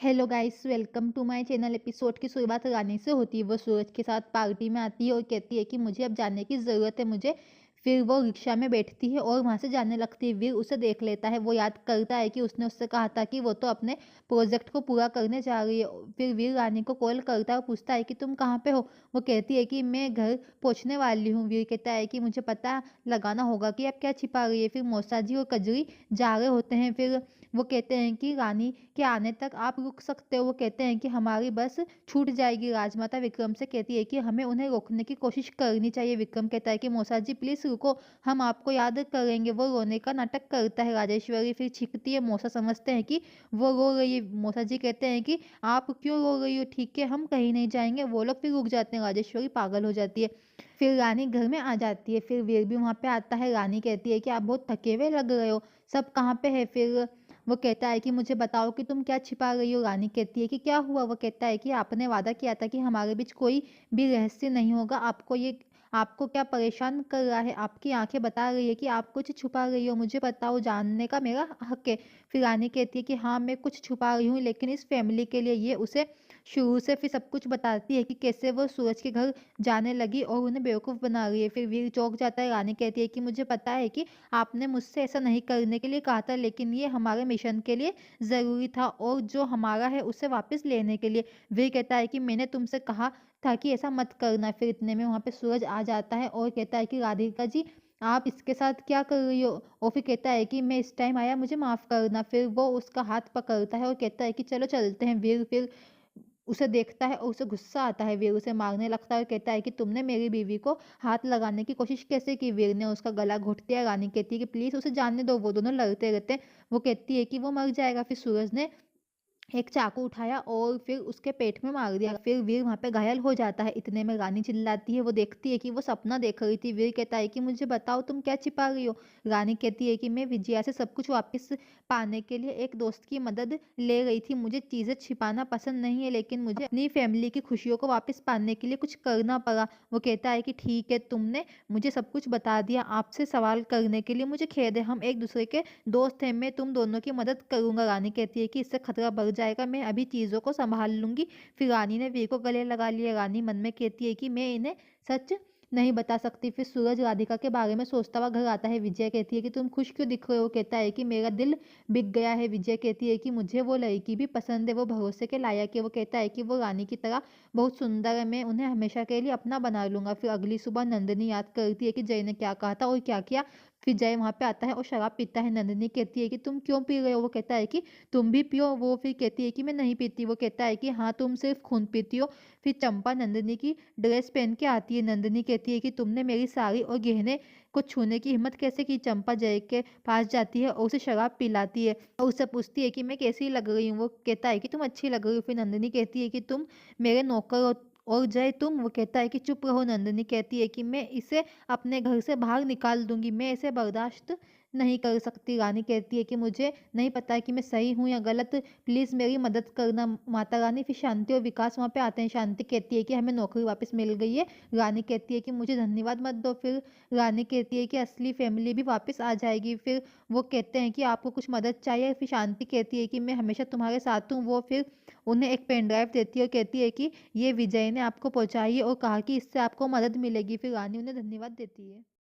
Hello guys, welcome to my channel. Episode की शुरुआत रानी से होती है। वो सूरज के साथ पार्टी में आती है और कहती है कि मुझे अब जाने की ज़रूरत है मुझे। फिर वो रिक्शा में बैठती है और वहाँ से जाने लगती है। वीर उसे देख लेता है। वो याद करता है कि उसने उससे कहा था कि वो तो अपने प्रोजेक्ट को पूरा करने जा रही है। फिर वीर रानी को कॉल करता है और पूछता है कि तुम कहाँ पे हो। वो कहती है कि मैं घर पहुँचने वाली हूँ। वीर कहता है कि मुझे पता लगाना होगा कि आप क्या छिपा रही है। फिर मौसा जी और कजरी जा रहे होते हैं। फिर वो कहते हैं कि रानी के आने तक आप रुक सकते हो। वो कहते हैं कि हमारी बस छूट जाएगी। राजमाता विक्रम से कहती है कि हमें उन्हें रोकने की कोशिश करनी चाहिए। विक्रम कहता है कि मौसा जी प्लीज रुको, हम आपको याद करेंगे। वो रोने का नाटक करता है। राजेश्वरी फिर छींकती है। मौसा समझते हैं कि वो रो रही है। मौसा जी कहते हैं कि आप क्यों रो रही हो, ठीक है हम कहीं नहीं जाएंगे। वो लोग फिर रुक जाते हैं। राजेश्वरी पागल हो जाती है। फिर रानी घर में आ जाती है। फिर वीर भी वहां पे आता है। रानी कहती है कि आप बहुत थके हुए लग रहे हो, सब कहाँ पे है। फिर वो कहता है कि मुझे बताओ कि तुम क्या छिपा रही हो। रानी कहती है कि क्या हुआ। वो कहता है कि आपने वादा किया था कि हमारे बीच कोई भी रहस्य नहीं होगा। आपको क्या परेशान कर रहा है। आपकी आंखें बता रही है कि आप कुछ छुपा रही हो। मुझे बताओ, जानने का मेरा हक है। फिर रानी कहती है कि हाँ मैं कुछ छुपा रही हूँ, लेकिन इस फैमिली के लिए। ये उसे शुरू से फिर सब कुछ बताती है कि कैसे वो सूरज के घर जाने लगी और उन्हें बेवकूफ़ बना रही है। फिर वीर चौंक जाता है। रानी कहती है कि मुझे पता है कि आपने मुझसे ऐसा नहीं करने के लिए कहा था, लेकिन ये हमारे मिशन के लिए ज़रूरी था और जो हमारा है उसे वापस लेने के लिए। वीर कहता है कि मैंने तुमसे कहा था कि ऐसा मत करना। फिर इतने में वहाँ पे सूरज आ जाता है और कहता है कि राधिका जी आप इसके साथ क्या कर रही हो। और फिर कहता है कि मैं इस टाइम आया, मुझे माफ़ करना। फिर वो उसका हाथ पकड़ता है और कहता है कि चलो चलते हैं। वीर फिर उसे देखता है और उसे गुस्सा आता है। वीर उसे मारने लगता है और कहता है कि तुमने मेरी बीवी को हाथ लगाने की कोशिश कैसे की। वीर ने उसका गला घोट दिया। रानी कहती है कि प्लीज उसे जानने दो, वो दोनों लड़ते रहते हैं। वो कहती है कि वो मर जाएगा। फिर सूरज ने एक चाकू उठाया और फिर उसके पेट में मार दिया। फिर वीर वहां पे घायल हो जाता है। इतने में रानी चिल्लाती है। वो देखती है कि वो सपना देख रही थी। वीर कहता है कि मुझे बताओ तुम क्या छिपा रही हो। रानी कहती है कि मैं विजया से सब कुछ वापस पाने के लिए एक दोस्त की मदद ले रही थी। मुझे चीजें छिपाना पसंद नहीं है, लेकिन मुझे अपनी फैमिली की खुशियों को वापस पाने के लिए कुछ करना पड़ा। वो कहता है कि ठीक है, तुमने मुझे सब कुछ बता दिया। आपसे सवाल करने के लिए मुझे खेद है। हम एक दूसरे के दोस्त हैं, मैं तुम दोनों की मदद करूंगा। रानी कहती है कि इससे खतरा बढ़ जाएगा, मैं अभी चीजों को संभाल लूंगी। फिर रानी ने वीर को गले लगा लिया। रानी मन में कहती है कि मैं इन्हें सच नहीं बता सकती। फिर सूरज राधिका के बारे में सोचता हुआ घर आता है। विजय कहती है कि तुम खुश क्यों दिख रहे हो। कहता है कि मेरा दिल बिक गया है। विजय कहती है कि मुझे वो लड़की भी पसंद है, वो भरोसे के लायक है। वो कहता है कि वो रानी की तरह बहुत सुंदर है, मैं उन्हें हमेशा के लिए अपना बना लूंगा। फिर अगली सुबह नंदिनी याद करती है कि जय ने क्या कहा था और क्या किया। फिर जय वहां पे आता है और शराब पीता है। नंदिनी कहती है कि तुम क्यों पी रहे हो। वो कहता है कि तुम भी पियो। वो फिर कहती है कि मैं नहीं पीती। वो कहता है कि हाँ तुम सिर्फ खून पीती हो। फिर चंपा नंदिनी की ड्रेस पहन के आती है। नंदिनी कहती है कि तुमने मेरी साड़ी और गहने को छूने की हिम्मत कैसे की। चंपा जय के पास जाती है और उसे शराब पिलाती है और उससे पूछती है कि मैं कैसी लग रही हूँ। वो कहता है कि तुम अच्छी लग रही हो। फिर नंदिनी कहती है कि तुम मेरे नौकर हो और जय तुम। वो कहता है कि चुप रहो। नंदिनी कहती है कि मैं इसे अपने घर से बाहर निकाल दूंगी, मैं इसे बर्दाश्त नहीं कर सकती। रानी कहती है कि मुझे नहीं पता कि मैं सही हूँ या गलत, प्लीज मेरी मदद करना माता रानी। फिर शांति और विकास वहां पे आते हैं। शांति कहती है कि हमें नौकरी वापस मिल गई है। रानी कहती है कि मुझे धन्यवाद मत दो। फिर रानी कहती है कि असली फैमिली भी वापस आ जाएगी। फिर वो कहते हैं कि आपको कुछ मदद चाहिए। फिर शांति कहती है कि मैं हमेशा तुम्हारे साथ हूँ। वो फिर उन्हें एक पेन ड्राइव देती है और कहती है कि ये विजय ने आपको पहुंचाई है और कहा कि इससे आपको मदद मिलेगी। फिर रानी उन्हें धन्यवाद देती है।